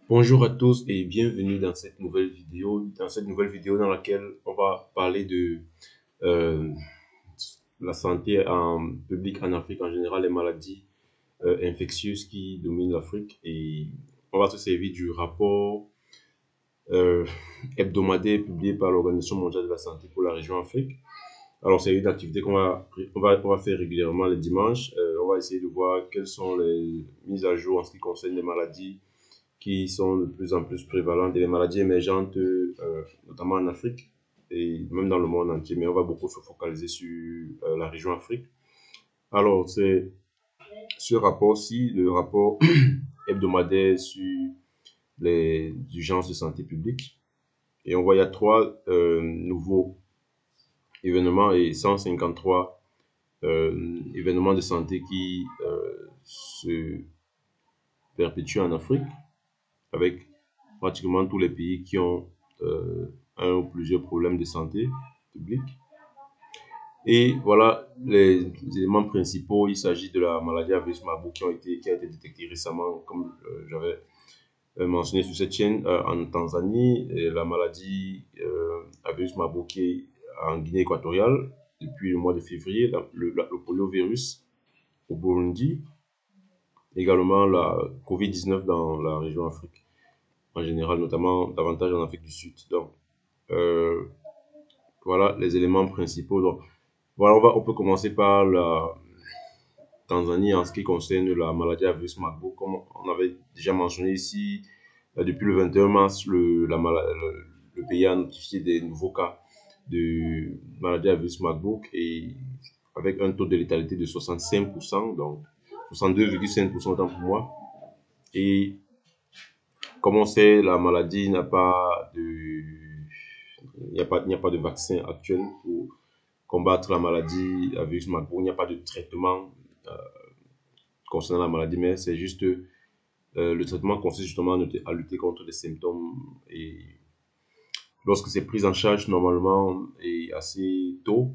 Bonjour à tous et bienvenue dans cette nouvelle vidéo. Dans laquelle on va parler de euh, la santé en public en Afrique en général, les maladies infectieuses qui dominent l'Afrique, et on va se servir du rapport euh, hebdomadaire publié par l'Organisation mondiale de la santé pour la région Afrique. Alors c'est une activité qu'on va faire régulièrement les dimanches. On va essayer de voir quelles sont les mises à jour en ce qui concerne les maladies qui sont de plus en plus prévalentes et les maladies émergentes, notamment en Afrique et même dans le monde entier. Mais on va beaucoup se focaliser sur la région Afrique. Alors, c'est ce rapport-ci, le rapport hebdomadaire sur les urgences de santé publique. Et on voit il y a trois nouveaux événements et 153 événements de santé qui se perpétuent en Afrique, avec pratiquement tous les pays qui ont un ou plusieurs problèmes de santé publique. Et voilà les éléments principaux. Il s'agit de la maladie à virus Marburg qui a été détectée récemment, comme j'avais mentionné sur cette chaîne, en Tanzanie, et la maladie à virus Marburg qui est en Guinée équatoriale depuis le mois de février, le poliovirus au Burundi, également la COVID-19 dans la région Afrique en général, notamment davantage en Afrique du Sud. Donc, euh, voilà les éléments principaux. Donc, voilà, on peut commencer par la Tanzanie en ce qui concerne la maladie à virus Marburg. Comme on avait déjà mentionné ici, depuis le 21 mars, le pays a notifié des nouveaux cas de maladie à virus Marburg, et avec un taux de létalité de 65%, donc 62,5% autant pour moi. Et comme on sait, la maladie n'a pas de, il n'y a pas de vaccin actuel pour combattre la maladie à virus Marburg. Il n'y a pas de traitement concernant la maladie, mais c'est juste le traitement consiste justement à lutter contre les symptômes, et lorsque c'est pris en charge normalement et assez tôt,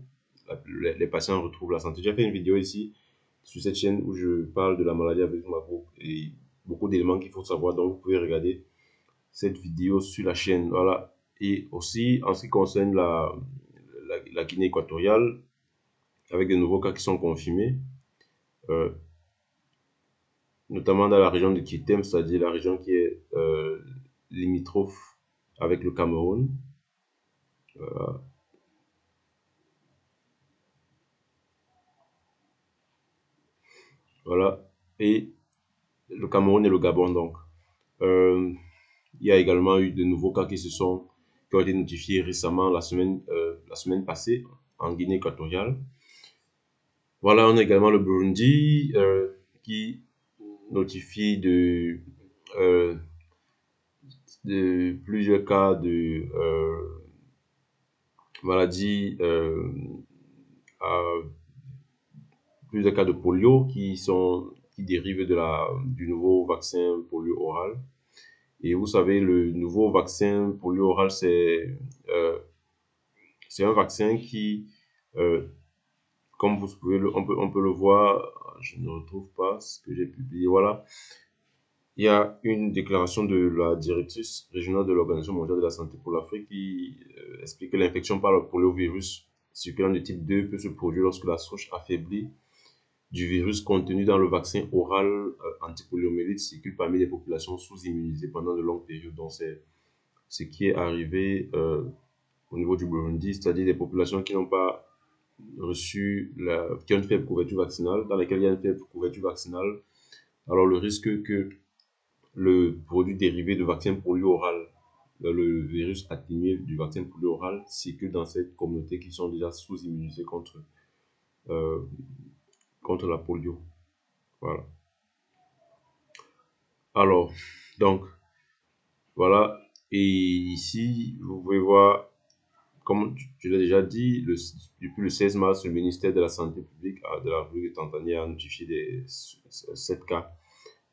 les patients retrouvent la santé. J'ai fait une vidéo ici sur cette chaîne où je parle de la maladie à virus Marburg et beaucoup d'éléments qu'il faut savoir, donc vous pouvez regarder cette vidéo sur la chaîne. Voilà. Et aussi, en ce qui concerne la Guinée équatoriale, avec de nouveaux cas qui sont confirmés, euh, notamment dans la région de Kitem, c'est-à-dire la région qui est limitrophe avec le Cameroun. Voilà. Et le Cameroun et le Gabon, donc. Euh, il y a également eu de nouveaux cas qui ont été notifiés récemment, la semaine passée, en Guinée équatoriale. Voilà, on a également le Burundi qui notifie euh, de plusieurs cas de maladies, à plusieurs cas de polio qui dérivent du nouveau vaccin polio oral. Et vous savez, le nouveau vaccin polio oral, c'est un vaccin qui, euh, comme on peut le voir, je ne retrouve pas ce que j'ai publié, voilà. Il y a une déclaration de la directrice régionale de l'Organisation mondiale de la santé pour l'Afrique qui explique que l'infection par le poliovirus circulant de type 2 peut se produire lorsque la souche affaiblie du virus contenu dans le vaccin oral antipoliomyélite circule parmi les populations sous-immunisées pendant de longues périodes. Donc, c'est ce qui est arrivé au niveau du Burundi, c'est-à-dire des populations qui n'ont pas qui ont une faible couverture vaccinale, dans lesquelles il y a une faible couverture vaccinale. Alors, le risque que le produit dérivé de vaccin polio oral, le virus atténué du vaccin polio oral, circule dans cette communauté qui sont déjà sous-immunisées euh, contre la polio. Voilà. Alors, donc, voilà. Et ici, vous pouvez voir, comme je l'ai déjà dit, depuis le 16 mars, le ministère de la Santé publique de la République de Tanzanie a notifié 7 cas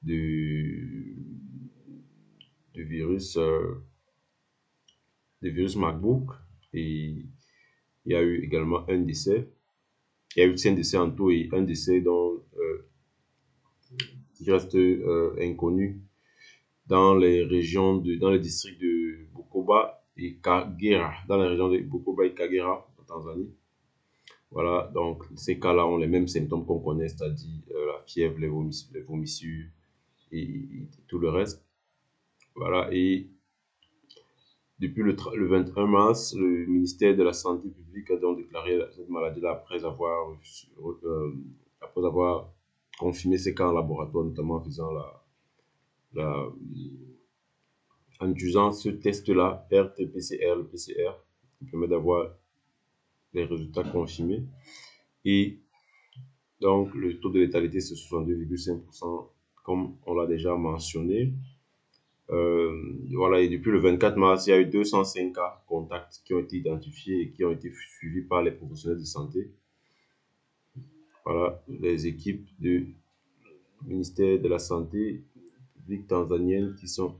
de, de virus, Marburg, et il y a eu également un décès. Il y a eu 5 décès en tout et un décès qui reste inconnu dans les districts de Bukoba et Kagera, dans la région de Bukoba et Kagera, en Tanzanie. Voilà, donc ces cas-là ont les mêmes symptômes qu'on connaît, c'est-à-dire la fièvre, les vomissures et tout le reste. Voilà, et depuis le 21 mars, le ministère de la Santé publique a donc déclaré cette maladie-là après avoir confirmé ces cas en laboratoire, notamment la, en utilisant ce test-là, RT-PCR, le PCR, qui permet d'avoir les résultats confirmés. Et donc, le taux de létalité, c'est 62,5%, comme on l'a déjà mentionné. Voilà, et depuis le 24 mars, il y a eu 205 cas contacts qui ont été identifiés et qui ont été suivis par les professionnels de santé. Voilà, les équipes du ministère de la Santé publique tanzanienne qui sont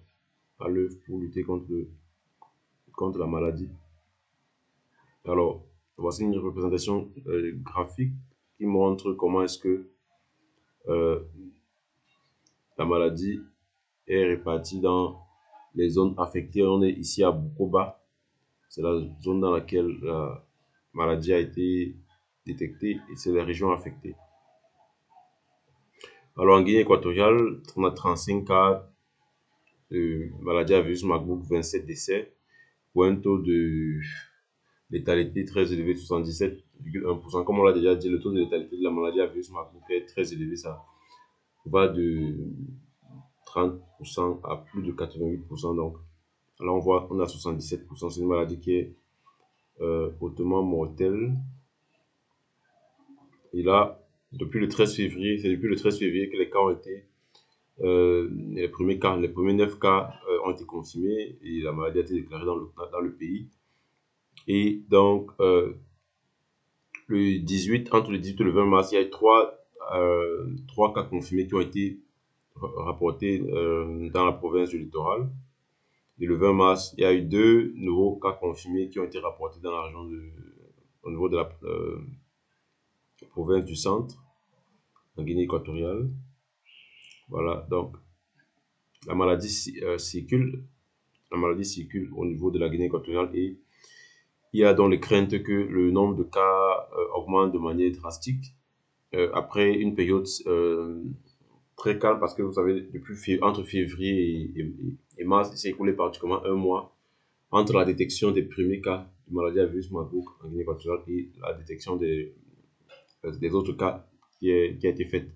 à l'œuvre pour lutter contre la maladie. Alors, voici une représentation graphique qui montre comment est-ce que la maladie est répartie dans les zones affectées. On est ici à Bukoba, c'est la zone dans laquelle la maladie a été détectée et c'est les régions affectées. Alors en Guinée équatoriale, on a 35 cas de maladie à virus Marburg, 27 décès, pour un taux de létalité très élevé, 77,1%. Comme on l'a déjà dit, le taux de létalité de la maladie à virus Marburg est très élevé, ça va de 30% à plus de 88%. Donc là, on voit qu'on a 77%. C'est une maladie qui est hautement mortelle. Et là, depuis le 13 février, c'est depuis le 13 février que les cas ont été, les premiers 9 cas ont été confirmés et la maladie a été déclarée dans le pays. Et donc, entre le 18 et le 20 mars, il y a eu trois cas confirmés qui ont été rapportés dans la province du littoral. Et le 20 mars, il y a eu 2 nouveaux cas confirmés qui ont été rapportés dans la région au niveau de la province du centre, en Guinée équatoriale. Voilà, donc la maladie circule au niveau de la Guinée équatoriale et il y a donc les craintes que le nombre de cas augmente de manière drastique après une période très calme parce que vous savez, entre février et mars, il s'est écoulé pratiquement un mois entre la détection des premiers cas de maladie à virus Marburg en Guinée équatoriale et la détection des autres cas qui a été faite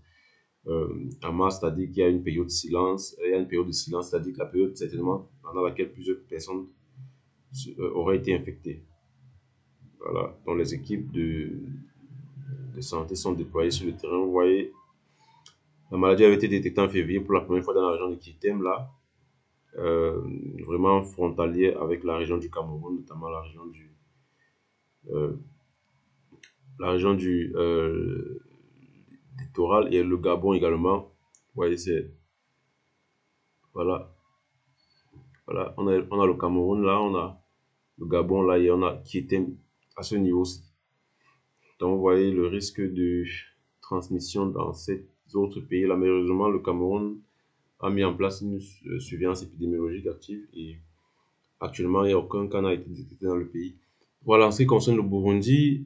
en mars, c'est-à-dire qu'il y a une période de silence, c'est-à-dire que la période certainement pendant laquelle plusieurs personnes auraient été infectées. Voilà, donc les équipes de santé sont déployées sur le terrain. Vous voyez, la maladie avait été détectée en février pour la première fois dans la région de Kitem, là, vraiment frontalier avec la région du Cameroun, notamment euh, la région du littoral et le Gabon également. Vous voyez, voilà, on a le Cameroun là, on a le Gabon là et on a Kitem à ce niveau-ci. Donc, vous voyez le risque de transmission dans ces autres pays là. Malheureusement, le Cameroun a mis en place une surveillance épidémiologique active et actuellement, il n'y a aucun cas n'a été détecté dans le pays. Voilà, en ce qui concerne le Burundi,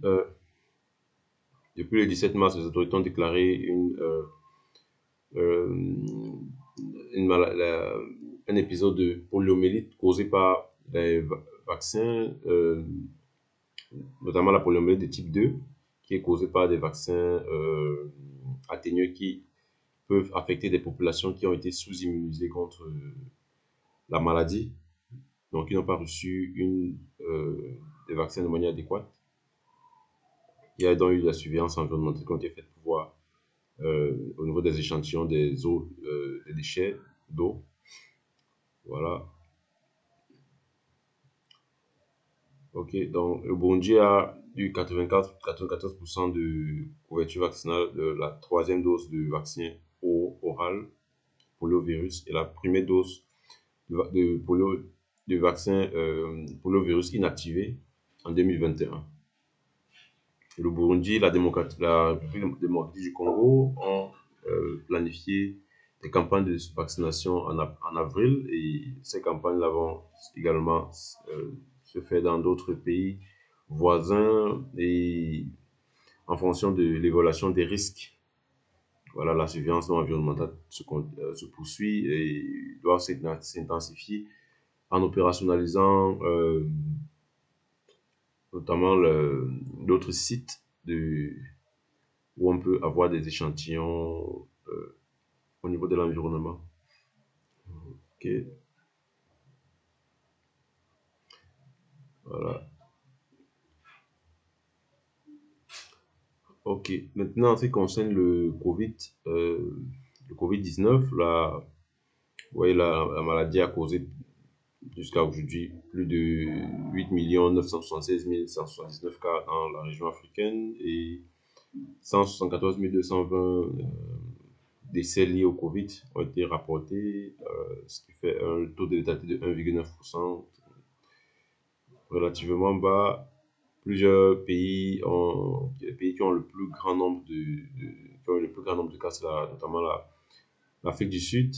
depuis le 17 mars, les autorités ont déclaré un épisode de poliomyélite causé par les vaccins, notamment la poliomyélite de type 2, qui est causée par des vaccins atténués qui peuvent affecter des populations qui ont été sous-immunisées contre la maladie, donc qui n'ont pas reçu des vaccins de manière adéquate. Il y a donc eu de la surveillance environnementale qui a été faite pour voir au niveau des échantillons des déchets d'eau. Voilà. Ok, donc le Burundi a eu 94% de couverture vaccinale de la troisième dose de vaccin oral poliovirus et la première dose de vaccin poliovirus inactivé en 2021. Le Burundi, la République démocratique du Congo ont planifié des campagnes de vaccination en avril, et ces campagnes-là vont également se faire dans d'autres pays voisins, et en fonction de l'évaluation des risques. Voilà, la surveillance environnementale se poursuit et doit s'intensifier en opérationnalisant notamment d'autres sites où on peut avoir des échantillons au niveau de l'environnement. Ok, voilà. Ok, maintenant en ce qui concerne le Covid-19, ouais, la maladie a causé jusqu'à aujourd'hui plus de 8 976 179 cas dans la région africaine et 174 220 décès liés au Covid ont été rapportés, ce qui fait un taux de létalité de 1,9%, relativement bas. Plusieurs pays les pays qui ont le plus grand nombre qui ont le plus grand nombre de cas, c'est notamment l'Afrique du Sud,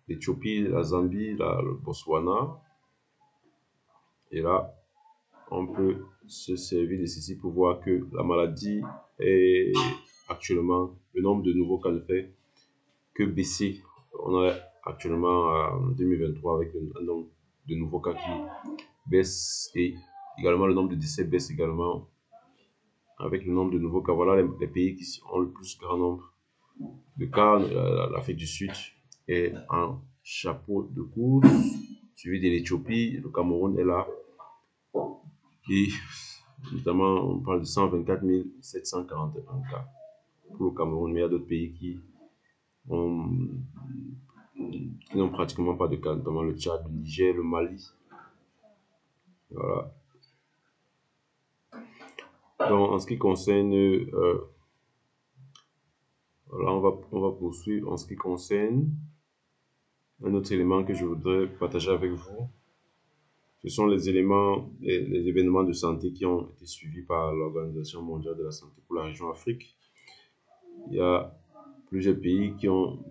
l'Éthiopie, la Zambie, le Botswana. Et là, on peut se servir de ceci pour voir que la maladie est actuellement, le nombre de nouveaux cas ne fait que baisser. On est actuellement en 2023 avec un nombre de nouveaux cas qui baisse, et également le nombre de décès baisse également avec le nombre de nouveaux cas. Voilà les pays qui ont le plus grand nombre de cas. L'Afrique du Sud est en chapeau de course, suivi de l'Éthiopie. Le Cameroun est là. Et notamment, on parle de 124 741 cas pour le Cameroun, mais il y a d'autres pays ont, qui n'ont pratiquement pas de cas, notamment le Tchad, le Niger, le Mali. Voilà. Donc, en ce qui concerne, voilà, on va poursuivre. En ce qui concerne un autre élément que je voudrais partager avec vous, ce sont les événements de santé qui ont été suivis par l'Organisation mondiale de la santé pour la région Afrique. Il y a plusieurs pays qui ont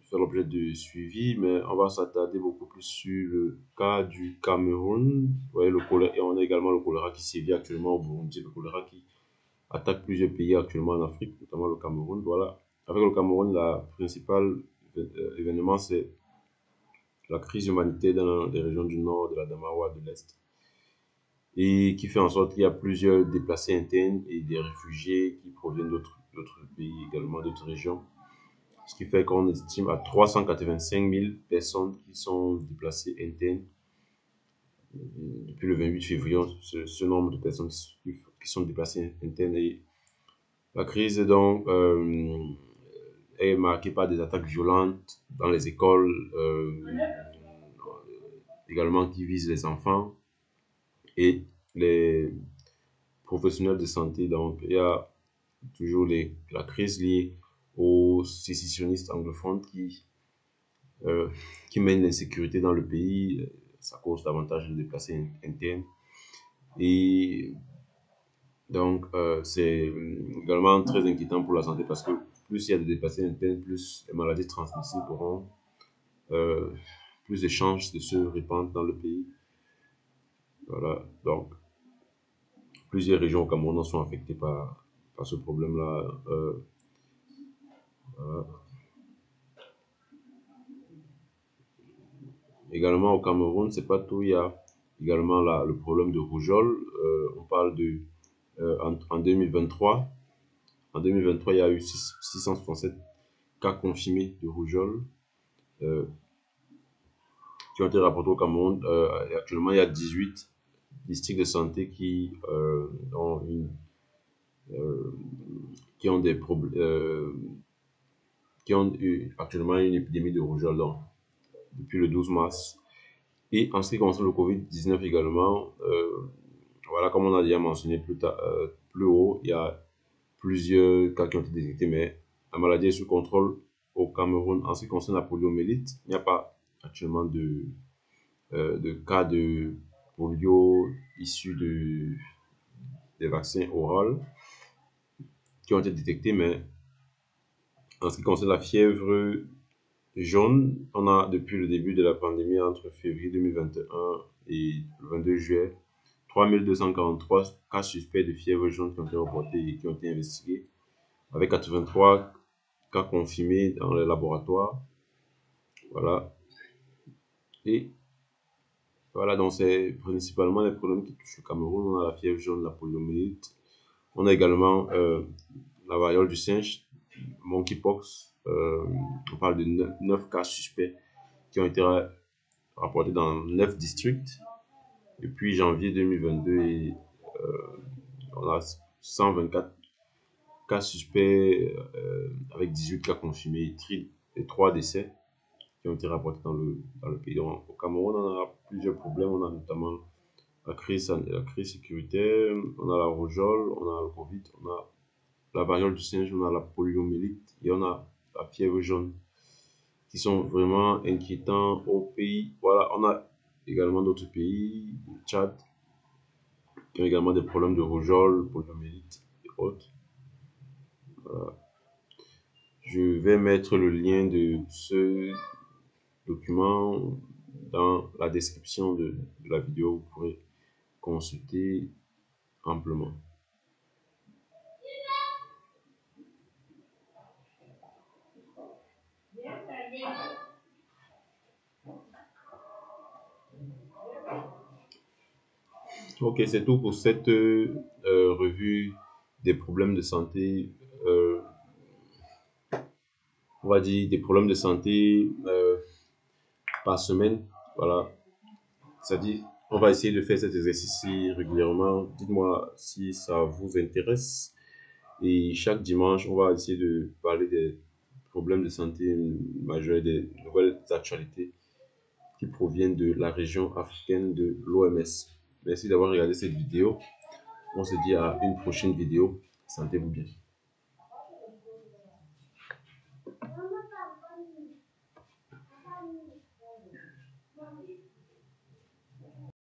fait l'objet de suivi, mais on va s'attarder beaucoup plus sur le cas du Cameroun. Vous voyez, et on a également le choléra qui sévit actuellement au Burundi, le choléra qui attaque plusieurs pays actuellement en Afrique, notamment le Cameroun. Voilà. Avec le Cameroun, la principale événement, c'est la crise humanitaire dans les régions du nord, de la Damawa, de l'Est, et qui fait en sorte qu'il y a plusieurs déplacés internes et des réfugiés qui proviennent d'autres pays également, d'autres régions. Ce qui fait qu'on estime à 385 000 personnes qui sont déplacées internes depuis le 28 février, ce nombre de personnes qui sont déplacées internes. Et la crise donc est marquée par des attaques violentes dans les écoles, également qui visent les enfants et les professionnels de santé. Donc il y a toujours la crise liée aux sécessionnistes anglophones euh, qui mènent l'insécurité dans le pays. Ça cause davantage de déplacés internes. Et donc, c'est également très inquiétant pour la santé parce que plus il y a de déplacés internes, plus les maladies transmissibles auront euh, plus de chances de se répandre dans le pays. Voilà. Donc, plusieurs régions au Cameroun sont affectées par ce problème-là. Voilà. Également au Cameroun, c'est pas tout, il y a également le problème de rougeole. On parle en 2023. En 2023, il y a eu 667 cas confirmés de rougeole euh, qui ont été rapportés au Cameroun. Et actuellement, il y a 18 districts de santé euh, qui ont des problèmes, qui ont eu actuellement une épidémie de rougeole depuis le 12 mars. Et en ce qui concerne le Covid-19 également, voilà, comme on a déjà mentionné plus haut, il y a plusieurs cas qui ont été détectés, mais la maladie est sous contrôle au Cameroun. En ce qui concerne la poliomyélite, il n'y a pas actuellement de cas de polio issus des vaccins oraux qui ont été détectés, mais en ce qui concerne la fièvre Jaune, on a depuis le début de la pandémie, entre février 2021 et le 22 juillet, 3243 cas suspects de fièvre jaune qui ont été reportés et qui ont été investigués, avec 83 cas confirmés dans les laboratoires. Voilà. Et voilà, donc c'est principalement les problèmes qui touchent le Cameroun. On a la fièvre jaune, la poliomyélite. On a également la variole du singe, monkeypox. On parle de 9 cas suspects qui ont été rapportés dans 9 districts depuis janvier 2022 et on a 124 cas suspects avec 18 cas confirmés et 3 décès qui ont été rapportés dans le pays. Donc, au Cameroun, on a plusieurs problèmes. On a notamment la crise sécuritaire, on a la rougeole, on a le Covid, on a la variole du singe, on a la poliomyélite et on a la fièvre jaune qui sont vraiment inquiétants au pays. Voilà, on a également d'autres pays, le Tchad, qui ont également des problèmes de rougeole, poliomyélite et autres. Voilà. Je vais mettre le lien de ce document dans la description de la vidéo. Vous pourrez consulter amplement. Ok, c'est tout pour cette revue des problèmes de santé. On va dire des problèmes de santé par semaine. Voilà. C'est-à-dire, on va essayer de faire cet exercice régulièrement. Dites-moi si ça vous intéresse. Et chaque dimanche, on va essayer de parler des problèmes de santé majeurs, des nouvelles actualités qui proviennent de la région africaine de l'OMS. Merci d'avoir regardé cette vidéo. On se dit à une prochaine vidéo. Sentez-vous bien.